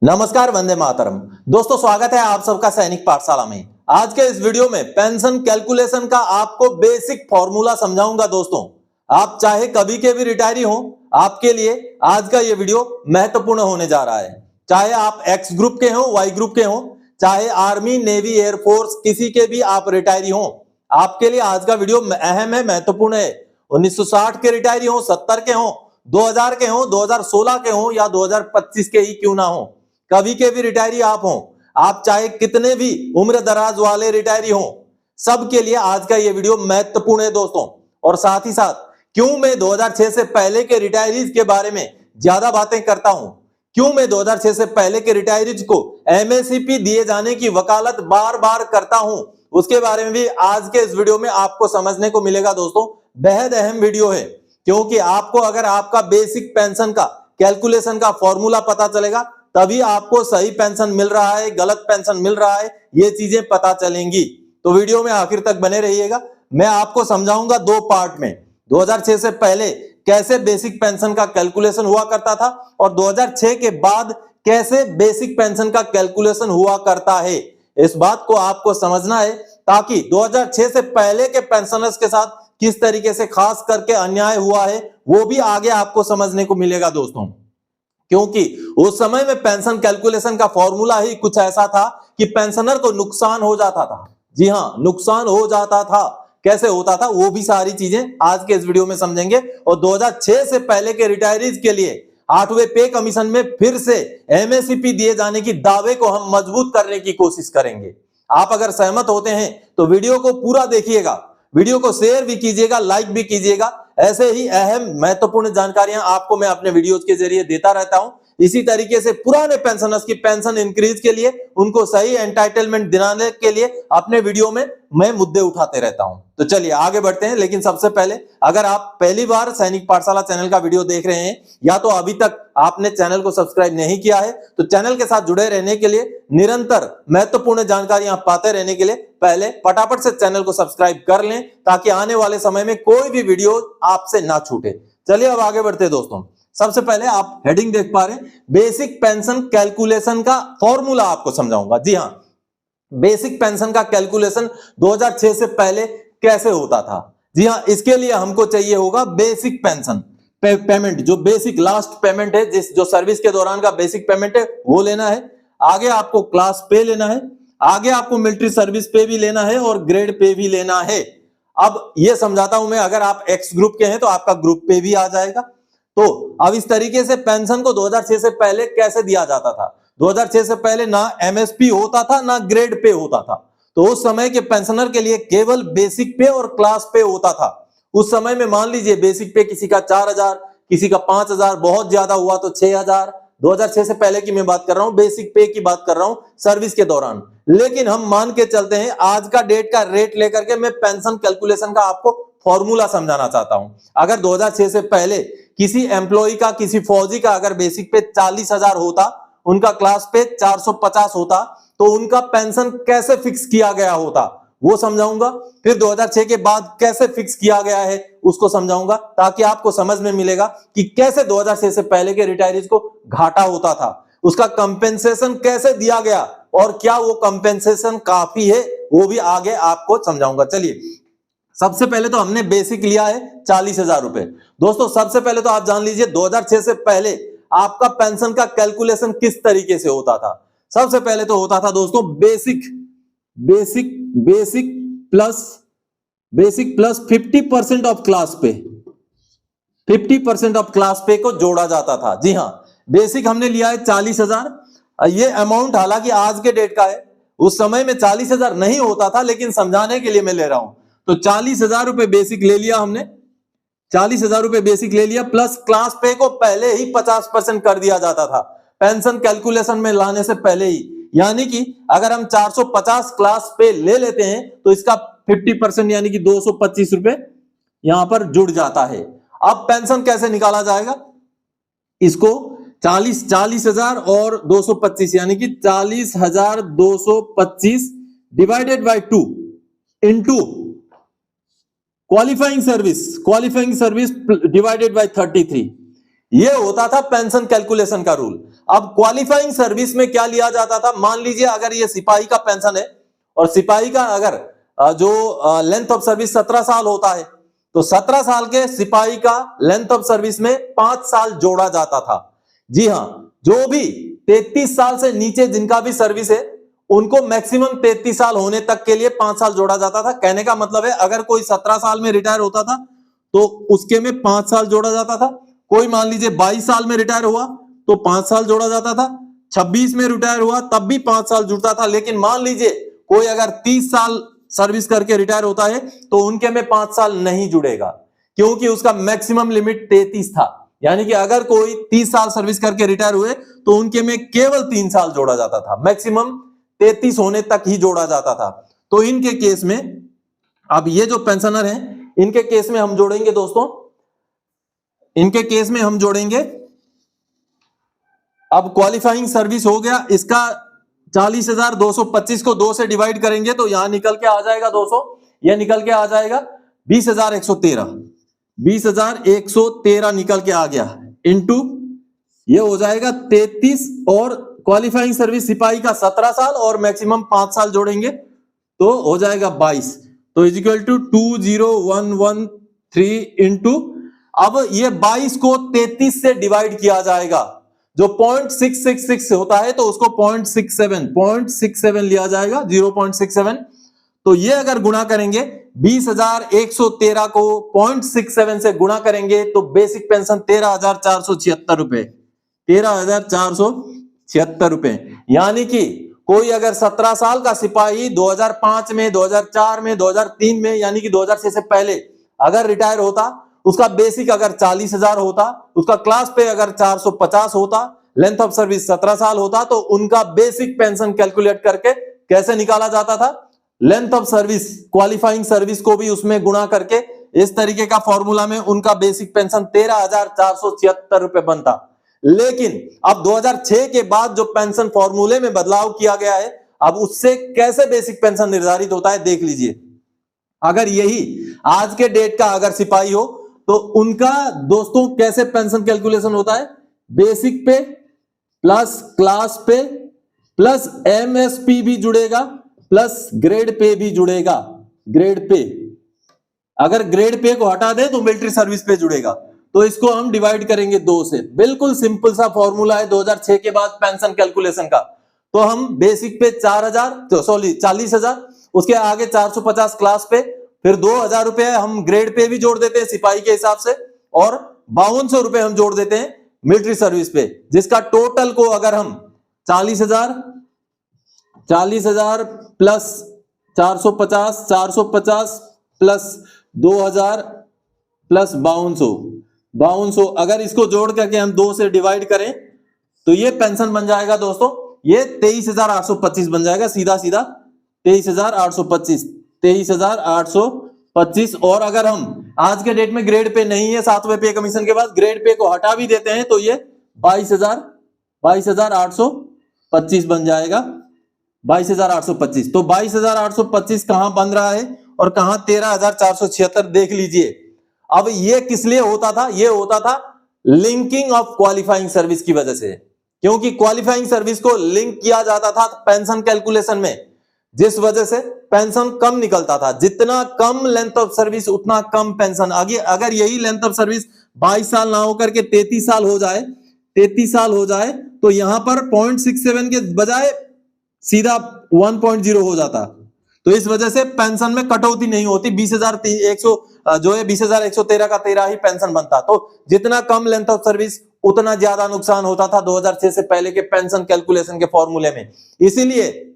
नमस्कार, वंदे मातरम। दोस्तों, स्वागत है आप सबका सैनिक पाठशाला में। आज के इस वीडियो में पेंशन कैलकुलेशन का आपको बेसिक फॉर्मूला समझाऊंगा। दोस्तों, आप चाहे कभी के भी रिटायरी हो, आपके लिए आज का ये वीडियो महत्वपूर्ण होने जा रहा है। चाहे आप एक्स ग्रुप के हो, वाई ग्रुप के हो, चाहे आर्मी, नेवी, एयरफोर्स, किसी के भी आप रिटायरी हो, आपके लिए आज का वीडियो अहम है, महत्वपूर्ण है। 1960 के रिटायरी हो, 70 के हो, 2000 के हो, 2016 के हो या 2025 के ही क्यों ना हो, कभी के भी रिटायरी आप हो, आप चाहे कितने भी उम्र दराज वाले रिटायरी हो, सबके लिए आज का ये वीडियो महत्वपूर्ण है दोस्तों। और साथ ही साथ क्यों मैं 2006 से पहले के रिटायरीज के बारे में ज्यादा बातें करता हूं, क्यों मैं 2006 से पहले के रिटायरीज को एमएससीपी दिए जाने की वकालत बार बार करता हूं, उसके बारे में भी आज के इस वीडियो में आपको समझने को मिलेगा। दोस्तों, बेहद अहम वीडियो है, क्योंकि आपको अगर आपका बेसिक पेंशन का कैलकुलेशन का फॉर्मूला पता चलेगा, तभी आपको सही पेंशन मिल रहा है, गलत पेंशन मिल रहा है, ये चीजें पता चलेंगी। तो वीडियो में आखिर तक बने रहिएगा। मैं आपको समझाऊंगा दो पार्ट में, 2006 से पहले कैसे बेसिक पेंशन का कैलकुलेशन हुआ करता था और 2006 के बाद कैसे बेसिक पेंशन का कैलकुलेशन हुआ करता है। इस बात को आपको समझना है ताकि 2006 से पहले के पेंशनर्स के साथ किस तरीके से खास करके अन्याय हुआ है, वो भी आगे आपको समझने को मिलेगा दोस्तों। क्योंकि उस समय में पेंशन कैलकुलेशन का फॉर्मूला ही कुछ ऐसा था कि पेंशनर को नुकसान हो जाता था। जी हां, नुकसान हो जाता था। कैसे होता था वो भी सारी चीजें आज के इस वीडियो में समझेंगे। और 2006 से पहले के रिटायरीज के लिए 8वें पे कमीशन में फिर से एमएससीपी दिए जाने की दावे को हम मजबूत करने की कोशिश करेंगे। आप अगर सहमत होते हैं तो वीडियो को पूरा देखिएगा, वीडियो को शेयर भी कीजिएगा, लाइक भी कीजिएगा। ऐसे ही अहम महत्वपूर्ण जानकारियां आपको मैं अपने वीडियोस के जरिए देता रहता हूं। इसी तरीके से पुराने पेंशनर्स की पेंशन इंक्रीज के लिए, उनको सही एंटाइटलमेंट दिलाने के लिए अपने वीडियो में मैं मुद्दे उठाते रहता हूं। तो चलिए आगे बढ़ते हैं। लेकिन सबसे पहले, अगर आप पहली बार सैनिक पाठशाला चैनल का वीडियो देख रहे हैं या तो अभी तक आपने चैनल को सब्सक्राइब नहीं किया है, तो चैनल के साथ जुड़े रहने के लिए, निरंतर महत्वपूर्ण जानकारियां पाते रहने के लिए पहले फटाफट से चैनल को सब्सक्राइब कर लें, ताकि आने वाले समय में कोई भी वीडियो आपसे ना छूटे। चलिए अब आगे बढ़ते हैं दोस्तों। सबसे पहले आप हेडिंग देख पा रहे हैं, बेसिक पेंशन कैलकुलेशन का फॉर्मूला आपको समझाऊंगा। जी हां, बेसिक पेंशन का कैलकुलेशन 2006 से पहले कैसे होता था। जी हां, इसके लिए हमको चाहिए होगा बेसिक पेंशन पेमेंट, जो बेसिक लास्ट पेमेंट है, जो सर्विस के दौरान का बेसिक पेमेंट है, वो लेना है। आगे आपको क्लास पे लेना है, आगे आपको मिलिट्री सर्विस पे भी लेना है और ग्रेड पे भी लेना है। अब ये समझाता हूं मैं, अगर आप एक्स ग्रुप के हैं तो आपका ग्रुप पे भी आ जाएगा। तो अब इस तरीके से पेंशन को 2006 से पहले कैसे दिया जाता था। 2006 से पहले ना एमएसपी होता था ना ग्रेड पे होता था। तो उस समय के पेंशनर के लिए केवल बेसिक पे और क्लास पे होता था। उस समय में मान लीजिए बेसिक पे किसी का 4000, किसी का 5000, बहुत ज्यादा हुआ तो 6000। 2006 से पहले की मैं बात कर रहा हूं, बेसिक पे की बात कर रहा हूं सर्विस के दौरान। लेकिन हम मान के चलते हैं, आज का डेट का रेट लेकर के मैं पेंशन कैलकुलेशन का आपको फॉर्मूला समझाना चाहता हूं। अगर 2006 से पहले किसी एम्प्लॉय का, किसी फौजी का अगर बेसिक पे 40,000 होता, उनका क्लास पे 450 होता, तो उनका पेंशन कैसे फिक्स किया गया होता वो समझाऊंगा। फिर 2006 के बाद कैसे फिक्स किया गया है उसको समझाऊंगा, ताकि आपको समझ में मिलेगा कि कैसे 2006 से पहले के रिटायरीज को घाटा होता था, उसका कंपेंसेशन कैसे दिया गया और क्या वो कंपेंसेशन काफी है, वो भी आगे आपको समझाऊंगा। चलिए, सबसे पहले तो हमने बेसिक लिया है 40,000 रुपए। दोस्तों, सबसे पहले तो आप जान लीजिए 2006 से पहले आपका पेंशन का कैलकुलेशन किस तरीके से होता था। सबसे पहले तो होता था दोस्तों basic basic basic plus 50% of class पे, 50% ऑफ क्लास पे को जोड़ा जाता था। जी हां, बेसिक हमने लिया है 40,000। ये अमाउंट हालांकि आज के डेट का है, उस समय में 40,000 नहीं होता था, लेकिन समझाने के लिए मैं ले रहा हूं। तो 40,000 रुपए बेसिक ले लिया हमने, 40,000 रुपए बेसिक ले लिया, प्लस क्लास पे को पहले ही 50% कर दिया जाता था पेंशन कैलकुलेशन में लाने से पहले ही। यानी कि अगर हम 450 क्लास पे ले लेते हैं तो इसका 50% यानी कि 225 रुपए यहां पर जुड़ जाता है। अब पेंशन कैसे निकाला जाएगा, इसको 40,000 और 225 यानी कि 40,225 divided by 2 into qualifying service divided by 33, ये होता था पेंशन कैलकुलेशन का रूल। अब क्वालिफाइंग सर्विस में क्या लिया जाता था, मान लीजिए अगर ये सिपाही का पेंशन है और सिपाही का अगर जो लेंथ ऑफ सर्विस 17 साल होता है, तो 17 साल के सिपाही का लेंथ ऑफ सर्विस में 5 साल जोड़ा जाता था। जी हां, जो भी 33 साल से नीचे जिनका भी सर्विस है उनको मैक्सिमम 33 साल होने तक के लिए 5 साल जोड़ा जाता था। कहने का मतलब है अगर कोई 17 साल में रिटायर होता था तो उसके में 5 साल जोड़ा जाता था। कोई मान लीजिए 22 साल में रिटायर हुआ तो 5 साल जोड़ा जाता था। 26 में रिटायर हुआ तब भी 5 साल जुड़ता था। लेकिन मान लीजिए कोई अगर 30 साल सर्विस करके रिटायर होता है तो उनके में 5 साल नहीं जुड़ेगा, क्योंकि उसका मैक्सिमम लिमिट 33 था। यानी कि अगर कोई 30 साल सर्विस करके रिटायर हुए तो उनके में केवल 3 साल जोड़ा जाता था, मैक्सिमम 33 होने तक ही जोड़ा जाता था। तो इनके केस में, अब ये जो पेंशनर हैं इनके केस में हम जोड़ेंगे दोस्तों, इनके केस में हम जोड़ेंगे, अब क्वालिफाइंग सर्विस हो गया, इसका 40,225 को 2 से डिवाइड करेंगे तो यहां निकल के आ जाएगा 200, यह निकल के आ जाएगा 20,113, 20,113 निकल के आ गया, इनटू ये हो जाएगा 33 और क्वालिफाइंग सर्विस सिपाही का 17 साल और मैक्सिमम 5 साल जोड़ेंगे तो हो जाएगा 22, तो इज इक्वल टू 20,113 इंटू, अब ये 22 को 33 से डिवाइड किया जाएगा, जो 0.666 होता है तो उसको 0.67 लिया जाएगा, 0.67। तो ये अगर गुणा करेंगे 20,113 को 0.67 से गुणा करेंगे तो बेसिक पेंशन 13,476 रुपए, 13,476 रुपए। यानी कि कोई अगर 17 साल का सिपाही 2005 में, 2004 में, 2003 में, यानी कि 2006 से पहले अगर रिटायर होता, उसका बेसिक अगर 40,000 होता, उसका क्लास पे अगर 450 होता, लेंथ ऑफ सर्विस 17 साल होता, तो उनका बेसिक पेंशन कैलकुलेट करके कैसे निकाला जाता था, length of service, qualifying service को भी उसमें गुणा करके इस तरीके का फॉर्मूला में उनका बेसिक पेंशन 13,476 रुपए बनता। लेकिन अब 2006 के बाद जो पेंशन फॉर्मूले में बदलाव किया गया है, अब उससे कैसे बेसिक पेंशन निर्धारित होता है देख लीजिए। अगर यही आज के डेट का अगर सिपाही हो तो उनका दोस्तों कैसे पेंशन कैलकुलेशन होता है, बेसिक पे प्लस क्लास पे प्लस एमएसपी भी जुड़ेगा प्लस ग्रेड पे भी जुड़ेगा, ग्रेड पे, अगर ग्रेड पे को हटा दे तो मिलिट्री सर्विस पे जुड़ेगा, तो इसको हम डिवाइड करेंगे 2 से। बिल्कुल सिंपल सा फॉर्मूला है 2006 के बाद पेंशन कैलकुलेशन का। तो हम बेसिक पे 40,000, उसके आगे 450 क्लास पे, फिर 2,000 रुपए हम ग्रेड पे भी जोड़ देते हैं सिपाही के हिसाब से, और 5200 रुपए हम जोड़ देते हैं मिलिट्री सर्विस पे, जिसका टोटल को अगर हम 40,000 प्लस 450 प्लस 2,000 प्लस 5200 अगर इसको जोड़ करके हम 2 से डिवाइड करें तो ये पेंशन बन जाएगा दोस्तों, ये 23,825 बन जाएगा, सीधा सीधा 23,825। और अगर हम आज के डेट में ग्रेड पे नहीं है, 7वें पे कमीशन के बाद ग्रेड पे को हटा भी देते हैं तो ये 22,825 बन जाएगा, 22,825। तो 22,825 कहां बन रहा है और कहां 13,476 देख लीजिए। अब ये किस लिए होता था, ये होता था लिंकिंग ऑफ क्वालिफाइंग सर्विस की वजह से, क्योंकि क्वालिफाइंग सर्विस को लिंक किया जाता था पेंशन कैलकुलेशन में, जिस वजह से पेंशन कम निकलता था। जितना कम लेंथ ऑफ सर्विस उतना कम पेंशन। अगर यही लेंथ ऑफ सर्विस 22 साल ना होकर के 33 साल हो जाए, 33 साल हो जाए तो यहां पर 0.67 के बजाय सीधा 1.0 हो जाता। तो इस वजह से पेंशन में कटौती नहीं होती, 20,100 जो है 20,113 का 13 ही पेंशन बनता। तो जितना कम लेंथ ऑफ सर्विस उतना ज्यादा नुकसान होता था 2006 से पहले के पेंशन कैलकुलेशन के फॉर्मूले में। इसीलिए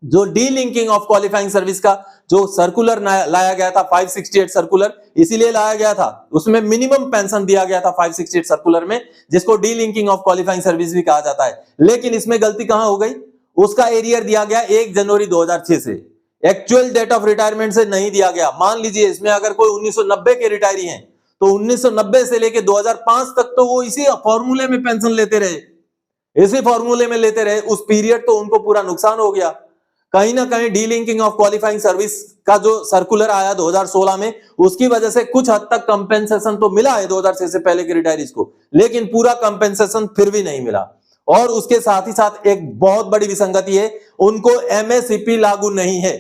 जो डीलिंकिंग ऑफ क्वालिफाइंग सर्विस का जो सर्कुलर लाया गया था, 568 सर्कुलर, इसीलिए लाया गया था, उसमें मिनिमम पेंशन दिया गया था 568 सर्कुलर में, जिसको डीलिंकिंग ऑफ क्वालिफाइंग सर्विस भी कहा जाता है। लेकिन इसमें गलती कहां हो गई, उसका एरियर दिया गया 1 जनवरी 2006 से, एक्चुअल डेट ऑफ रिटायरमेंट से नहीं दिया गया। मान लीजिए इसमें अगर कोई 1990 के रिटायरी हैं तो 1990 से लेके 2005 तक तो वो इसी फॉर्मूले में पेंशन लेते रहे, इसी फॉर्मूले में लेते रहे, उस पीरियड तो उनको पूरा नुकसान हो गया। कहीं ना कहीं डीलिंकिंग ऑफ क्वालिफाइंग सर्विस का जो सर्कुलर आया 2016 में, उसकी वजह से कुछ हद तक कंपेंसेशन तो मिला है 2006 से पहले के रिटायरीज को, लेकिन पूरा कंपेंसेशन फिर भी नहीं मिला। और उसके साथ ही साथ एक बहुत बड़ी विसंगति है, उनको एमएससीपी लागू नहीं है।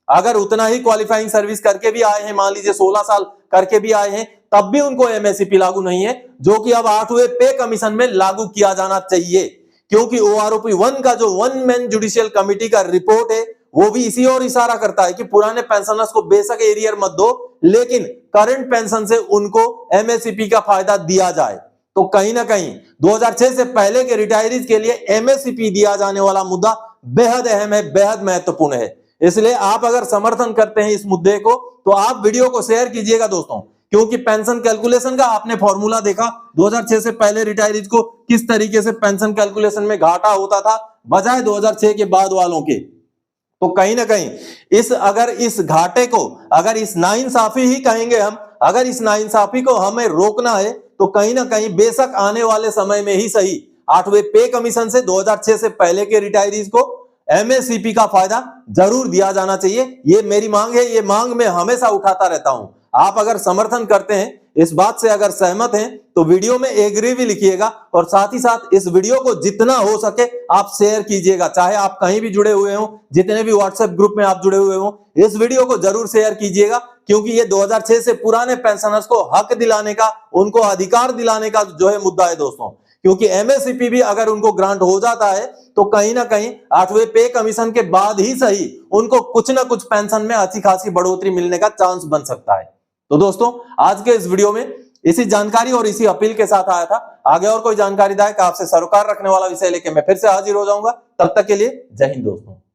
अगर उतना ही क्वालिफाइंग सर्विस करके भी आए हैं, मान लीजिए 16 साल करके भी आए हैं, तब भी उनको एमएससीपी लागू नहीं है, जो कि अब 8वें पे कमीशन में लागू किया जाना चाहिए। क्योंकि ओआरओपी 1 का जो वन मैन जुडिशियल कमिटी का रिपोर्ट है, वो भी इसी और इशारा करता है कि पुराने पेंशनर्स को बेशक एरियर मत दो, लेकिन करंट पेंशन से उनको एमएससीपी का फायदा दिया जाए। तो कहीं ना कहीं 2006 से पहले के रिटायरीज के लिए एमएससीपी दिया जाने वाला मुद्दा बेहद अहम है, बेहद महत्वपूर्ण है। इसलिए आप अगर समर्थन करते हैं इस मुद्दे को, तो आप वीडियो को शेयर कीजिएगा दोस्तों, क्योंकि पेंशन कैलकुलेशन का आपने फॉर्मूला देखा 2006 से पहले रिटायरीज को किस तरीके से पेंशन कैलकुलेशन में घाटा होता था बजाय 2006 के बाद वालों के। तो कहीं ना कहीं इस घाटे को, अगर इस नाइंसाफी ही कहेंगे हम, अगर इस नाइंसाफी को हमें रोकना है, तो कहीं ना कहीं बेशक आने वाले समय में ही सही 8वें पे कमीशन से 2006 से पहले के रिटायरीज को एमएससीपी का फायदा जरूर दिया जाना चाहिए। ये मेरी मांग है, ये मांग मैं हमेशा उठाता रहता हूं। आप अगर समर्थन करते हैं, इस बात से अगर सहमत हैं, तो वीडियो में एग्री भी लिखिएगा, और साथ ही साथ इस वीडियो को जितना हो सके आप शेयर कीजिएगा। चाहे आप कहीं भी जुड़े हुए हो, जितने भी व्हाट्सएप ग्रुप में आप जुड़े हुए हो, इस वीडियो को जरूर शेयर कीजिएगा, क्योंकि ये 2006 से पुराने पेंशनर्स को हक दिलाने का, उनको अधिकार दिलाने का जो है मुद्दा है दोस्तों। क्योंकि एमएससीपी भी अगर उनको ग्रांट हो जाता है, तो कहीं ना कहीं 8वें पे कमीशन के बाद ही सही उनको कुछ ना कुछ पेंशन में अच्छी खासी बढ़ोतरी मिलने का चांस बन सकता है। तो दोस्तों, आज के इस वीडियो में इसी जानकारी और इसी अपील के साथ आया था। आगे और कोई जानकारीदायक आपसे सरोकार रखने वाला विषय लेके मैं फिर से हाजिर हो जाऊंगा। तब तक के लिए जय हिंद दोस्तों।